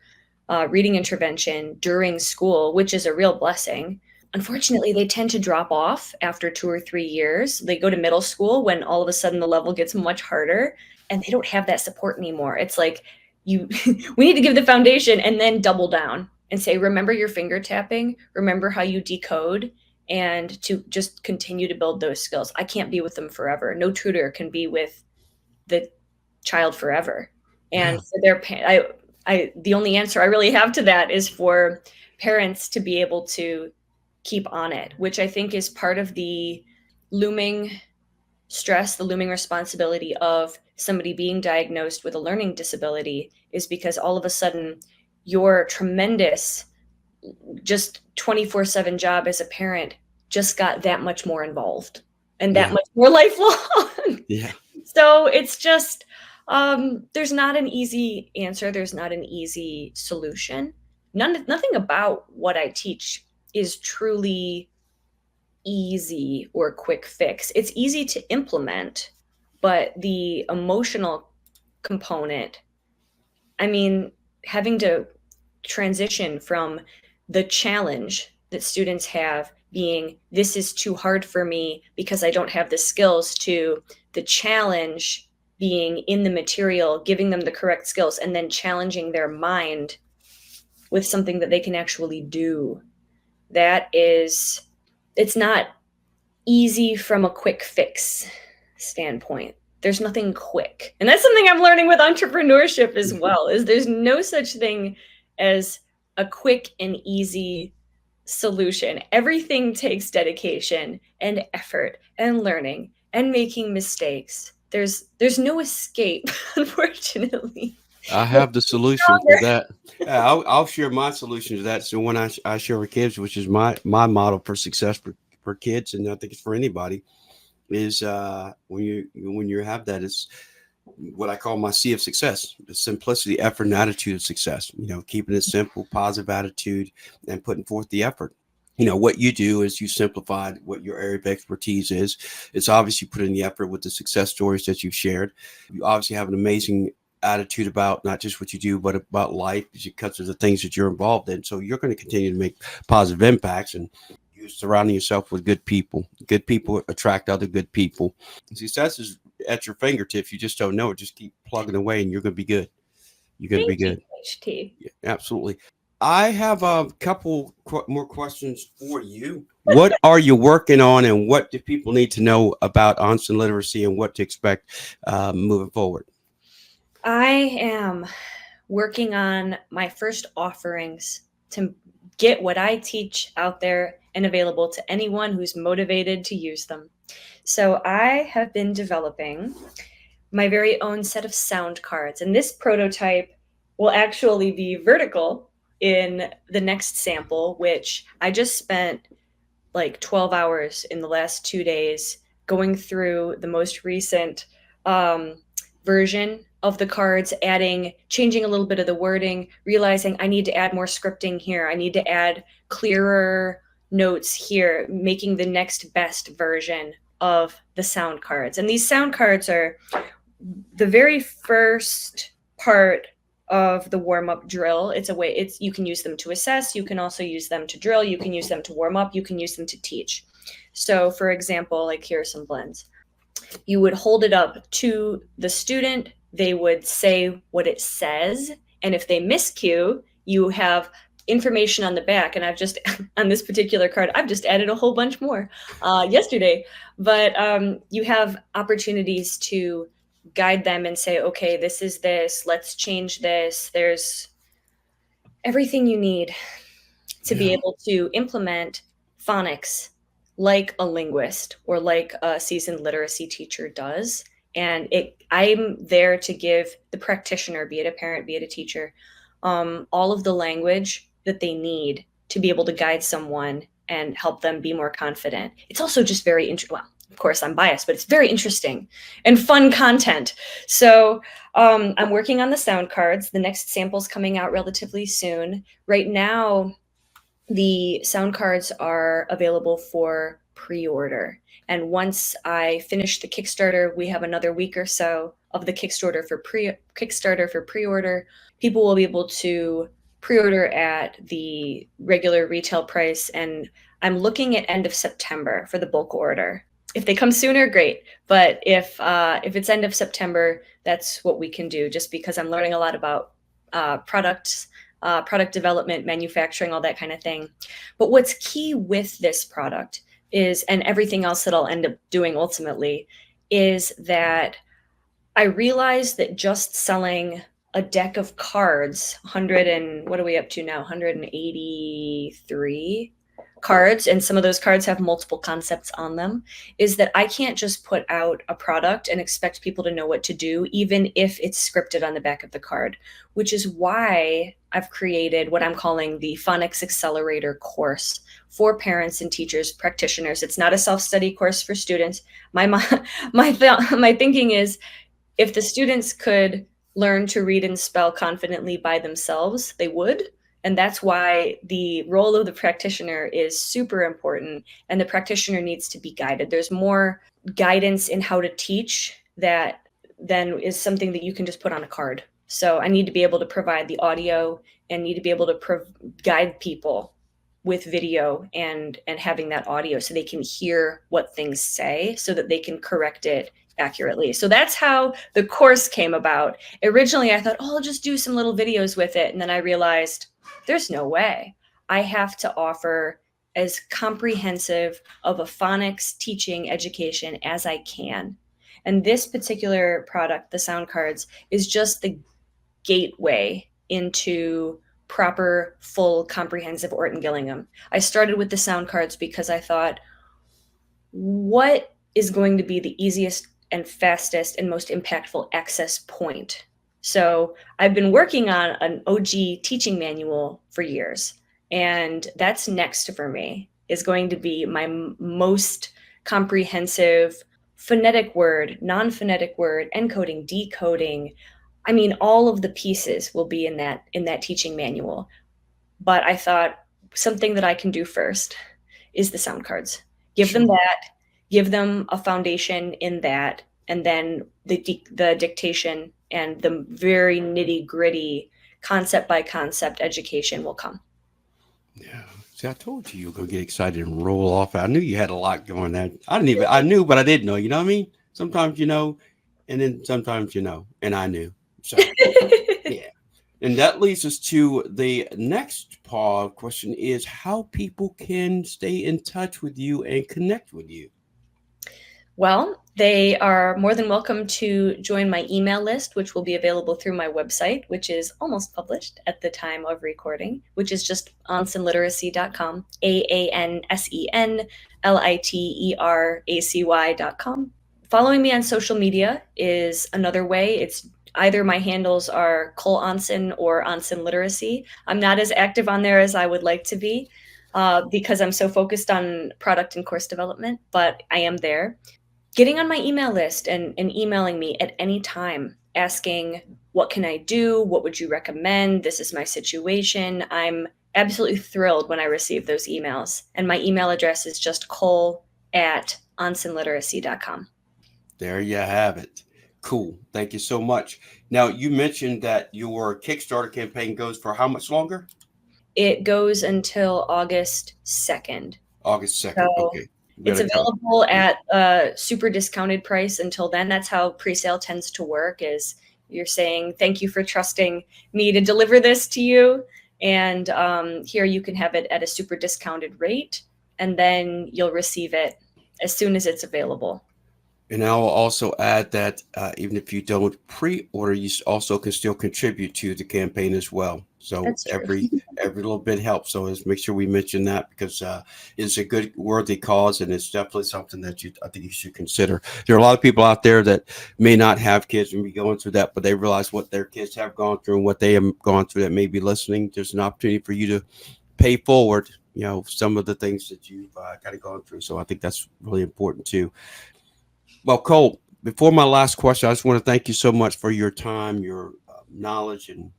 reading intervention during school, which is a real blessing, unfortunately, they tend to drop off after 2 or 3 years. They go to middle school when all of a sudden the level gets much harder and they don't have that support anymore. It's like we need to give the foundation and then double down and say, remember your finger tapping, remember how you decode, and to just continue to build those skills. I can't be with them forever. No tutor can be with the child forever. And for their the only answer I really have to that is for parents to be able to keep on it, which I think is part of the looming stress, the looming responsibility of somebody being diagnosed with a learning disability, is because all of a sudden your tremendous just 24/7 job as a parent just got that much more involved and that much more lifelong. Yeah. So it's just, there's not an easy answer. There's not an easy solution. Nothing about what I teach is truly easy or quick fix. It's easy to implement, but the emotional component, I mean, having to transition from the challenge that students have being, this is too hard for me because I don't have the skills, to the challenge being in the material, giving them the correct skills, and then challenging their mind with something that they can actually do. That is, it's not easy from a quick fix standpoint. There's nothing quick. And that's something I'm learning with entrepreneurship as well, is there's no such thing as a quick and easy solution. Everything takes dedication and effort and learning and making mistakes. There's no escape, unfortunately. I have the solution for that. I'll share my solution to that. So when I share with kids, which is my model for success for kids, and I think it's for anybody, is when you have that, it's what I call my C of success: the simplicity, effort, and attitude of success. Keeping it simple, positive attitude, and putting forth the effort. What you do is you simplified what your area of expertise is. It's obviously put in the effort with the success stories that you've shared. You obviously have an amazing attitude about not just what you do, but about life, because of the things that you're involved in. So you're going to continue to make positive impacts, and you're surrounding yourself with good people. Good people attract other good people. Success is at your fingertips. You just don't know it. Just keep plugging away and you're going to be good. You're going to be good. HT. Yeah, absolutely. I have a couple more questions for you. What are you working on, and what do people need to know about Aansen Literacy and what to expect moving forward? I am working on my first offerings to get what I teach out there and available to anyone who's motivated to use them. So I have been developing my very own set of sound cards, and this prototype will actually be vertical in the next sample, which I just spent like 12 hours in the last 2 days going through the most recent version of the cards, changing a little bit of the wording, realizing I need to add more scripting here. I need to add clearer notes here, making the next best version of the sound cards. And these sound cards are the very first part of the warm-up drill. You can use them to assess, you can also use them to drill, you can use them to warm up, you can use them to teach. So for example, like here are some blends. You would hold it up to the student, they would say what it says, and if they miscue, you have information on the back. And on this particular card, I've just added a whole bunch more yesterday, but you have opportunities to guide them and say, okay, this is this, let's change this. There's everything you need to be able to implement phonics like a linguist or like a seasoned literacy teacher does. And I'm there to give the practitioner, be it a parent, be it a teacher, all of the language that they need to be able to guide someone and help them be more confident. It's also just very interesting. Well, of course, I'm biased, but it's very interesting and fun content. So I'm working on the sound cards. The next sample's coming out relatively soon. Right now, the sound cards are available for pre-order. And once I finish the Kickstarter, we have another week or so of the Kickstarter for pre-order. People will be able to pre-order at the regular retail price. And I'm looking at end of September for the bulk order. If they come sooner, great. But if it's end of September, that's what we can do, just because I'm learning a lot about products, product development, manufacturing, all that kind of thing. But what's key with this product is, and everything else that I'll end up doing ultimately, is that I realized that just selling a deck of cards, 100 and what are we up to now? 183 cards, and some of those cards have multiple concepts on them, is that I can't just put out a product and expect people to know what to do, even if it's scripted on the back of the card, which is why I've created what I'm calling the Phonics Accelerator course for parents and teachers, practitioners. It's not a self-study course for students. My thinking is, if the students could learn to read and spell confidently by themselves, they would. And that's why the role of the practitioner is super important, and the practitioner needs to be guided. There's more guidance in how to teach that than is something that you can just put on a card. So I need to be able to provide the audio and need to be able to guide people with video and having that audio so they can hear what things say so that they can correct it accurately. So that's how the course came about. Originally, I thought, oh, I'll just do some little videos with it. And then I realized there's no way. I have to offer as comprehensive of a phonics teaching education as I can. And this particular product, the sound cards, is just the gateway into proper, full, comprehensive Orton-Gillingham. I started with the sound cards because I thought, what is going to be the easiest and fastest and most impactful access point? So I've been working on an OG teaching manual for years, and that's next for me, is going to be my most comprehensive phonetic word, non-phonetic word, encoding, decoding. I mean, all of the pieces will be in that teaching manual. But I thought something that I can do first is the sound cards. Give them that, give them a foundation in that, and then the dictation and the very nitty-gritty concept by concept education will come. Yeah. See, I told you were gonna get excited and roll off. I knew you had a lot going there. I knew, but I didn't know. You know what I mean? Sometimes you know, and then sometimes you know, and I knew. So yeah. And that leads us to the next part question is how people can stay in touch with you and connect with you. Well, they are more than welcome to join my email list, which will be available through my website, which is almost published at the time of recording, which is just AansenLiteracy.com, AANSENLITERACY.com. Following me on social media is another way. It's either my handles are Cole Aansen or Aansen Literacy. I'm not as active on there as I would like to be because I'm so focused on product and course development, but I am there. Getting on my email list and emailing me at any time, asking, what can I do? What would you recommend? This is my situation. I'm absolutely thrilled when I receive those emails. And my email address is just cole@AansenLiteracy.com. There you have it. Cool. Thank you so much. Now, you mentioned that your Kickstarter campaign goes for how much longer? It goes until August 2nd. August 2nd. So Okay. it's available at a super discounted price until then. That's how pre-sale tends to work, is you're saying, thank you for trusting me to deliver this to you. And here you can have it at a super discounted rate, and then you'll receive it as soon as it's available. And I will also add that even if you don't pre-order, you also can still contribute to the campaign as well. So every little bit helps. So let's make sure we mention that because it's a good, worthy cause, and it's definitely something that I think you should consider. There are a lot of people out there that may not have kids and be going through that, but they realize what their kids have gone through and what they have gone through that may be listening. There's an opportunity for you to pay forward, some of the things that you've kind of gone through. So I think that's really important too. Well, Cole, before my last question, I just want to thank you so much for your time, your knowledge, and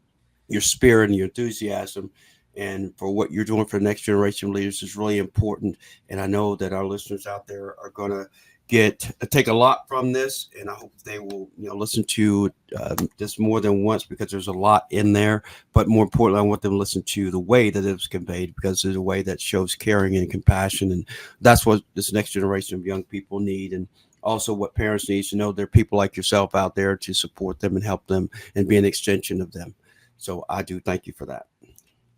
your spirit and your enthusiasm, and for what you're doing for the next generation of leaders is really important. And I know that our listeners out there are going to take a lot from this, and I hope they will, listen to this more than once because there's a lot in there. But more importantly, I want them to listen to the way that it was conveyed because there's a way that shows caring and compassion, and that's what this next generation of young people need. And also what parents need to know there are people like yourself out there to support them and help them and be an extension of them. So I do thank you for that.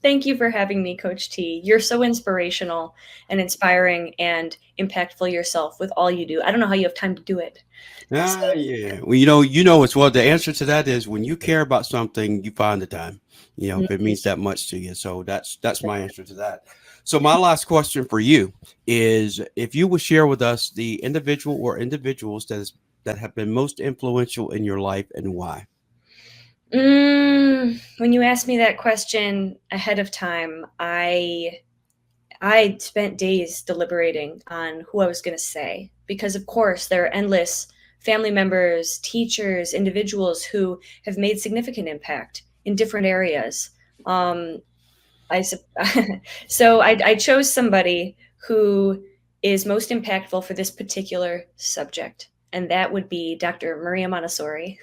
Thank you for having me, Coach T. You're so inspirational and inspiring and impactful yourself with all you do. I don't know how you have time to do it. Yeah. Well, as well. The answer to that is when you care about something, you find the time, if it means that much to you. So that's my answer to that. So my last question for you is if you would share with us the individual or individuals that have been most influential in your life and why. When you asked me that question ahead of time, I spent days deliberating on who I was going to say, because of course there are endless family members, teachers, individuals who have made significant impact in different areas. So I chose somebody who is most impactful for this particular subject, and that would be Dr. Maria Montessori.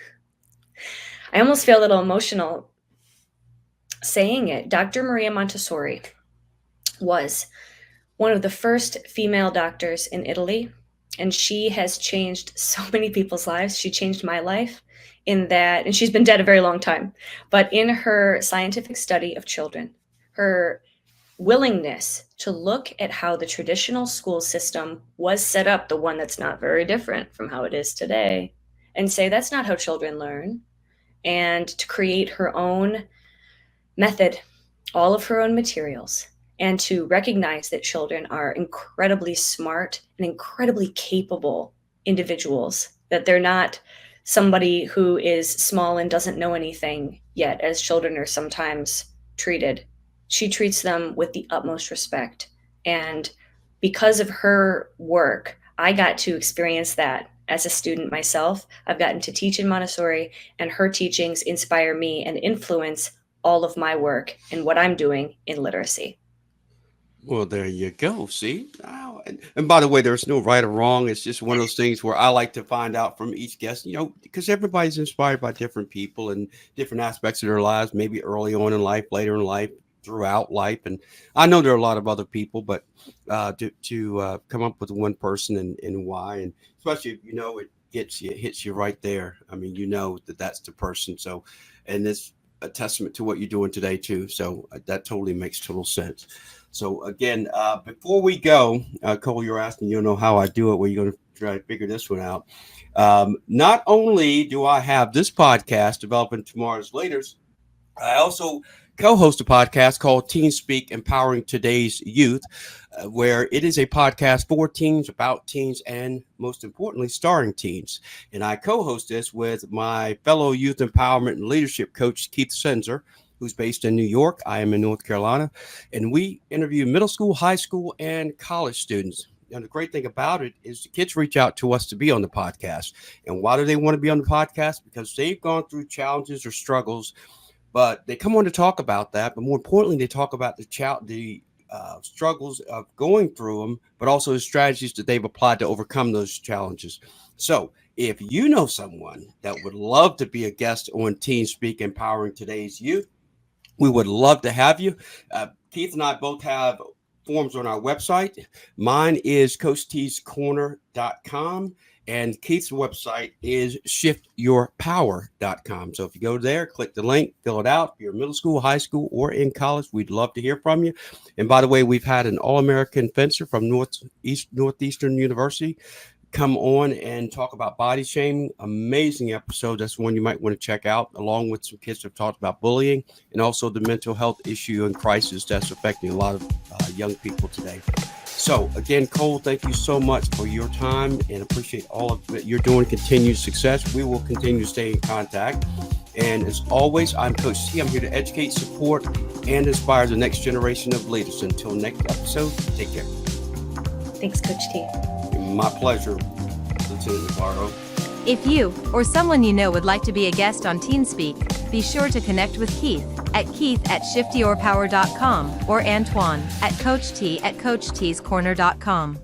I almost feel a little emotional saying it. Dr. Maria Montessori was one of the first female doctors in Italy. And she has changed so many people's lives. She changed my life in that, and she's been dead a very long time, but in her scientific study of children, her willingness to look at how the traditional school system was set up, the one that's not very different from how it is today, and say that's not how children learn, and to create her own method, all of her own materials, and to recognize that children are incredibly smart and incredibly capable individuals, that they're not somebody who is small and doesn't know anything yet, as children are sometimes treated. She treats them with the utmost respect. And because of her work, I got to experience that as a student myself. I've gotten to teach in Montessori, and her teachings inspire me and influence all of my work and what I'm doing in literacy. Well, there you go. See? Wow. And by the way, there's no right or wrong. It's just one of those things where I like to find out from each guest, because everybody's inspired by different people and different aspects of their lives, maybe early on in life, later in life, throughout life. And I know there are a lot of other people, but to come up with one person and why, and especially if it hits you right there. I mean, that's the person. So, and it's a testament to what you're doing today too. So that totally makes total sense. So again, before we go, Cole, you're asking, how I do it. Well, you're going to try to figure this one out. Not only do I have this podcast, Developing Tomorrow's Leaders, I also co-host a podcast called Teen Speak, Empowering Today's Youth, where it is a podcast for teens, about teens, and most importantly, starring teens. And I co-host this with my fellow youth empowerment and leadership coach, Keith Senzer, who's based in New York. I am in North Carolina. And we interview middle school, high school, and college students. And the great thing about it is the kids reach out to us to be on the podcast. And why do they want to be on the podcast? Because they've gone through challenges or struggles, but they come on to talk about that. But more importantly, they talk about the struggles of going through them, but also the strategies that they've applied to overcome those challenges. So if you know someone that would love to be a guest on Teen Speak, Empowering Today's Youth, we would love to have you. Keith and I both have forms on our website. Mine is CoachTsCorner.com. And Keith's website is shiftyourpower.com. So if you go there, click the link, fill it out. If you're middle school, high school, or in college, we'd love to hear from you. And by the way, we've had an All-American fencer from Northeastern University come on and talk about body shaming. Amazing episode. That's one you might want to check out, along with some kids that have talked about bullying and also the mental health issue and crisis that's affecting a lot of young people today. So again, Cole, thank you so much for your time and appreciate all of that you're doing. Continued success. We will continue to stay in contact. And as always, I'm Coach T. I'm here to educate, support, and inspire the next generation of leaders. Until next episode, take care. Thanks, Coach T. My pleasure, Lieutenant Navarro. If you or someone you know would like to be a guest on Teen Speak, be sure to connect with Keith at shiftyyourpower.com or Antoine at CoachT@CoachTsCorner.com.